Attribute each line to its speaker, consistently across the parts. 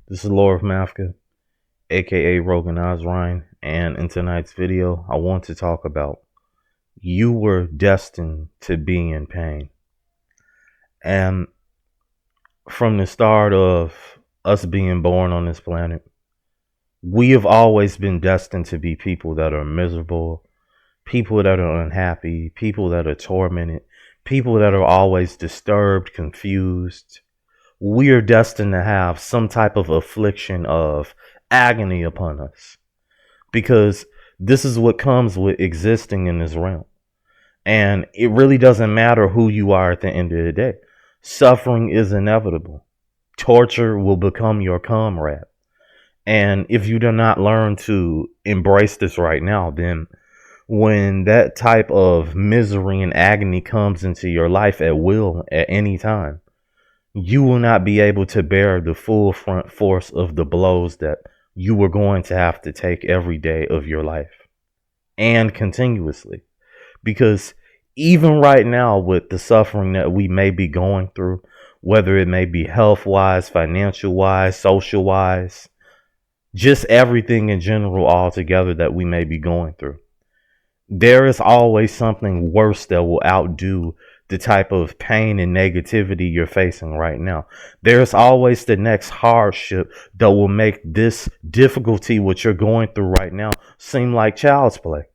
Speaker 1: This is Lord of Mafka, aka Rogan Ryan, and in tonight's video, I want to talk about you were destined to be in pain. And from the start of us being born on this planet, we have always been destined to be people that are miserable, people that are unhappy, people that are tormented, people that are always disturbed, confused. We are destined to have some type of affliction of agony upon us because this is what comes with existing in this realm. And it really doesn't matter who you are at the end of the day. Suffering is inevitable. Torture will become your comrade. And if you do not learn to embrace this right now, then when that type of misery and agony comes into your life at will at any time, you will not be able to bear the full front force of the blows that you were going to have to take every day of your life and continuously. Because even right now, with the suffering that we may be going through, whether it may be health wise, financial wise, social wise, just everything in general altogether that we may be going through, there is always something worse that will outdo the type of pain and negativity you're facing right now. There's always the next hardship that will make this difficulty, what you're going through right now, seem like child's play.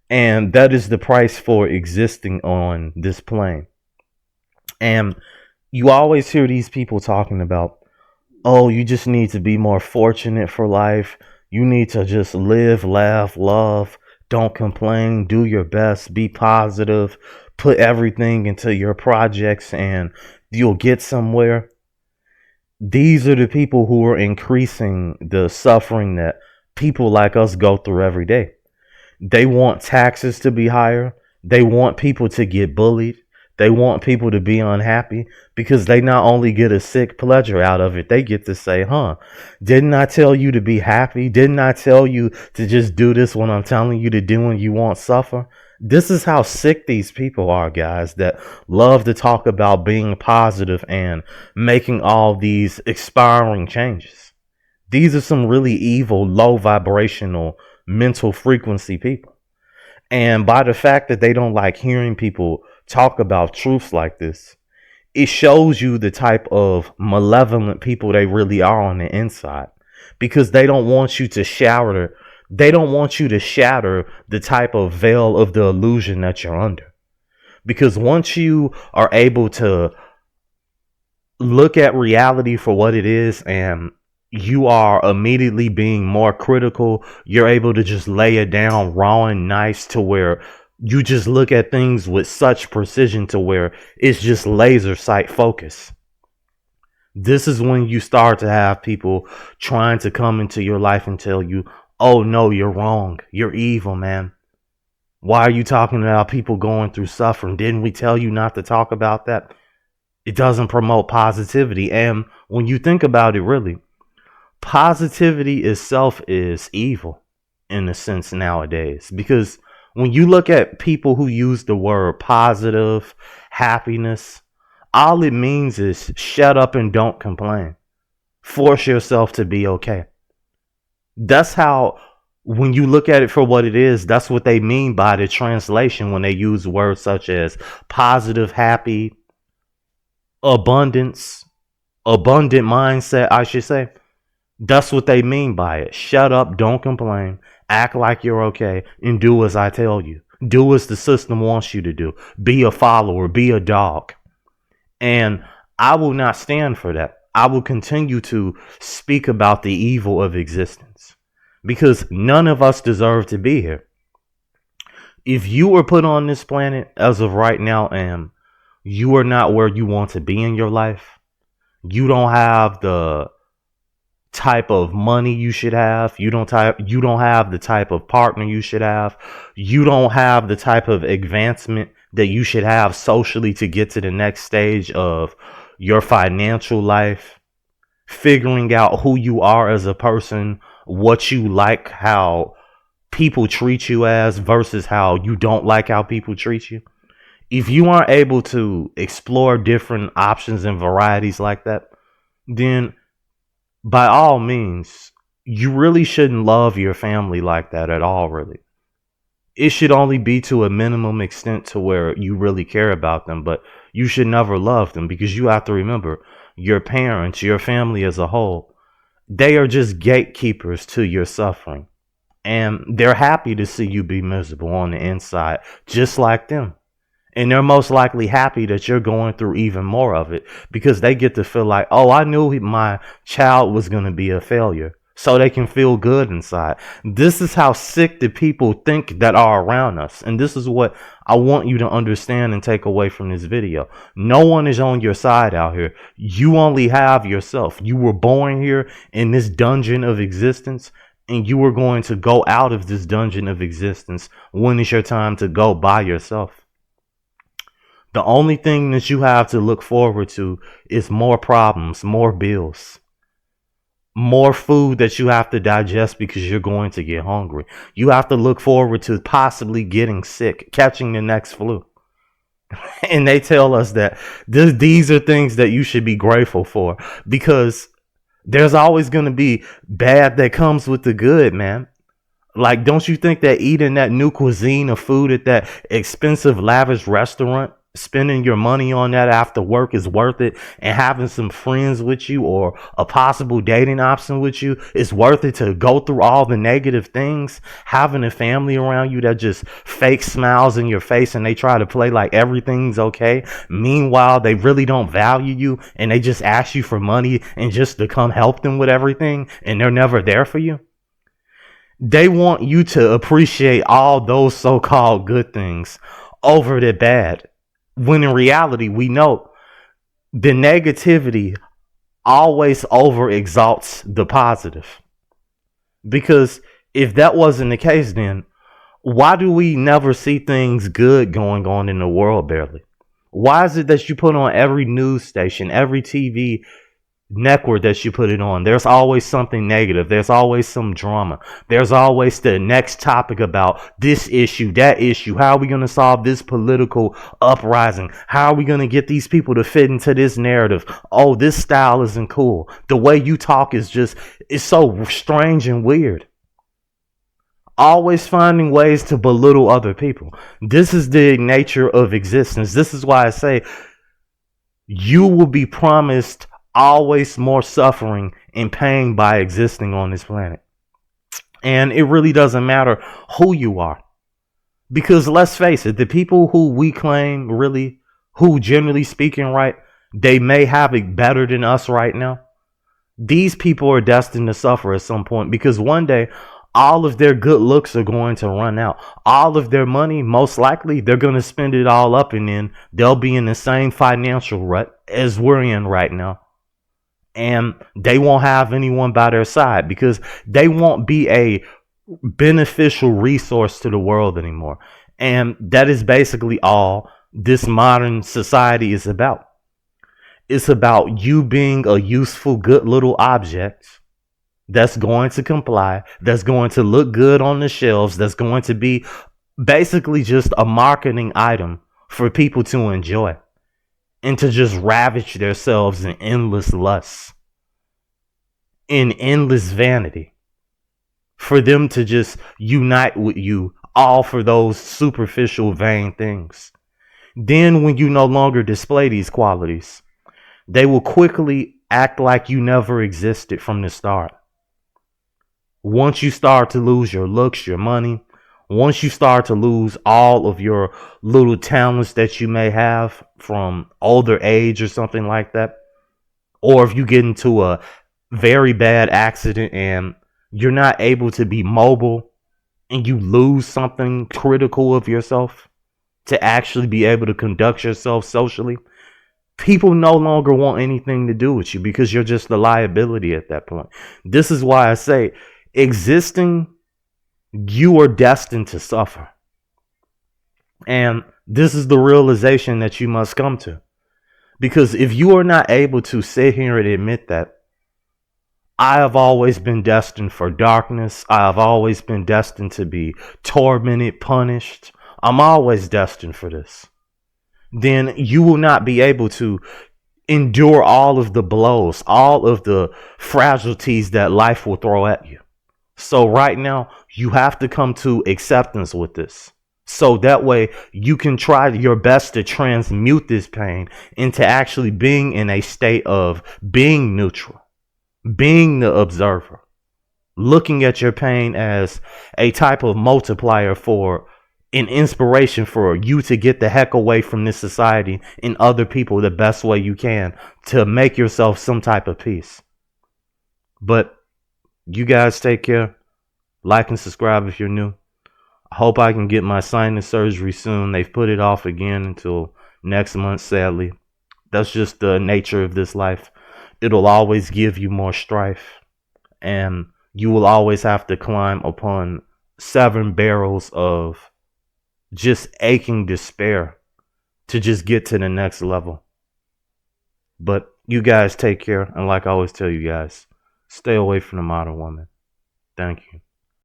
Speaker 1: And that is the price for existing on this plane. And you always hear these people talking about, oh, you just need to be more fortunate for life. You need to just live, laugh, love. Don't complain, do your best, be positive, put everything into your projects and you'll get somewhere. These are the people who are increasing the suffering that people like us go through every day. They want taxes to be higher. They want people to get bullied. They want people to be unhappy because they not only get a sick pleasure out of it, they get to say, didn't I tell you to be happy? Didn't I tell you to just do this when I'm telling you to do and you won't suffer? This is how sick these people are, guys, that love to talk about being positive and making all these expiring changes. These are some really evil, low vibrational, mental frequency people. And by the fact that they don't like hearing people talk about truths like this, it shows you the type of malevolent people they really are on the inside, because they don't want you to shatter the type of veil of the illusion that you're under. Because once you are able to look at reality for what it is and you are immediately being more critical, you're able to just lay it down raw and nice to where you just look at things with such precision to where it's just laser sight focus. This is when you start to have people trying to come into your life and tell you, oh no, you're wrong. You're evil, man. Why are you talking about people going through suffering? Didn't we tell you not to talk about that? It doesn't promote positivity. And when you think about it, really, positivity itself is evil in a sense nowadays, because when you look at people who use the word positive, happiness, all it means is shut up and don't complain. Force yourself to be okay. That's how, when you look at it for what it is, that's what they mean by the translation when they use words such as positive, happy, abundant mindset, I should say. That's what they mean by it. Shut up, don't complain, act like you're okay, and do as I tell you. Do as the system wants you to do. Be a follower, be a dog. And I will not stand for that. I will continue to speak about the evil of existence, because none of us deserve to be here. If you were put on this planet as of right now and you are not where you want to be in your life, you don't have the type of money you should have, you don't have the type of partner you should have, you don't have the type of advancement that you should have socially to get to the next stage of your financial life, figuring out who you are as a person, what you like, how people treat you as versus how you don't like how people treat you. If you aren't able to explore different options and varieties like that, then by all means, you really shouldn't love your family like that at all, really. It should only be to a minimum extent to where you really care about them, but you should never love them, because you have to remember your parents, your family as a whole, they are just gatekeepers to your suffering. And they're happy to see you be miserable on the inside, just like them. And they're most likely happy that you're going through even more of it, because they get to feel like, oh, I knew my child was going to be a failure. So they can feel good inside. This is how sick the people think that are around us. And this is what I want you to understand and take away from this video. No one is on your side out here. You only have yourself. You were born here in this dungeon of existence, and you are going to go out of this dungeon of existence when it's your time to go by yourself. The only thing that you have to look forward to is more problems, more bills, more food that you have to digest because you're going to get hungry. You have to look forward to possibly getting sick, catching the next flu. And they tell us that these are things that you should be grateful for, because there's always going to be bad that comes with the good, man. Like, don't you think that eating that new cuisine of food at that expensive, lavish restaurant, spending your money on that after work is worth it, and having some friends with you or a possible dating option with you is worth it to go through all the negative things? Having a family around you that just fake smiles in your face and they try to play like everything's okay. Meanwhile, they really don't value you and they just ask you for money and just to come help them with everything, and they're never there for you. They want you to appreciate all those so-called good things over the bad, when in reality, we know the negativity always over exalts the positive. Because if that wasn't the case, then why do we never see things good going on in the world barely? Why is it that you put on every news station, every TV network that you put it on, there's always something negative, there's always some drama, there's always the next topic about this issue, that issue, how are we going to solve this political uprising, how are we going to get these people to fit into this narrative, oh, this style isn't cool, the way you talk is just, it's so strange and weird. Always finding ways to belittle other people. This is the nature of existence. This is why I say you will be promised always more suffering and pain by existing on this planet. And it really doesn't matter who you are, because let's face it, the people who we claim really, who generally speaking, right, they may have it better than us right now. These people are destined to suffer at some point, because one day all of their good looks are going to run out. All of their money, most likely, they're going to spend it all up, and then they'll be in the same financial rut as we're in right now. And they won't have anyone by their side, because they won't be a beneficial resource to the world anymore. And that is basically all this modern society is about. It's about you being a useful, good little object that's going to comply, that's going to look good on the shelves, that's going to be basically just a marketing item for people to enjoy, and to just ravage themselves in endless lust, in endless vanity, for them to just unite with you, all for those superficial, vain things. Then when you no longer display these qualities, they will quickly act like you never existed from the start. Once you start to lose your looks, your money, once you start to lose all of your little talents that you may have from older age or something like that, or if you get into a very bad accident and you're not able to be mobile and you lose something critical of yourself to actually be able to conduct yourself socially, people no longer want anything to do with you, because you're just a liability at that point. This is why I say, existing, you are destined to suffer. And this is the realization that you must come to. Because if you are not able to sit here and admit that, I have always been destined for darkness, I have always been destined to be tormented, punished, I'm always destined for this, then you will not be able to endure all of the blows, all of the fragilities that life will throw at you. So right now, you have to come to acceptance with this. So that way you can try your best to transmute this pain into actually being in a state of being neutral, being the observer, looking at your pain as a type of multiplier for an inspiration for you to get the heck away from this society and other people the best way you can to make yourself some type of peace. But you guys take care. Like and subscribe if you're new. I hope I can get my sinus surgery soon. They've put it off again until next month, sadly. That's just the nature of this life. It'll always give you more strife, and you will always have to climb upon 7 barrels of just aching despair to just get to the next level. But you guys take care, and like I always tell you guys, stay away from the modern woman. Thank you.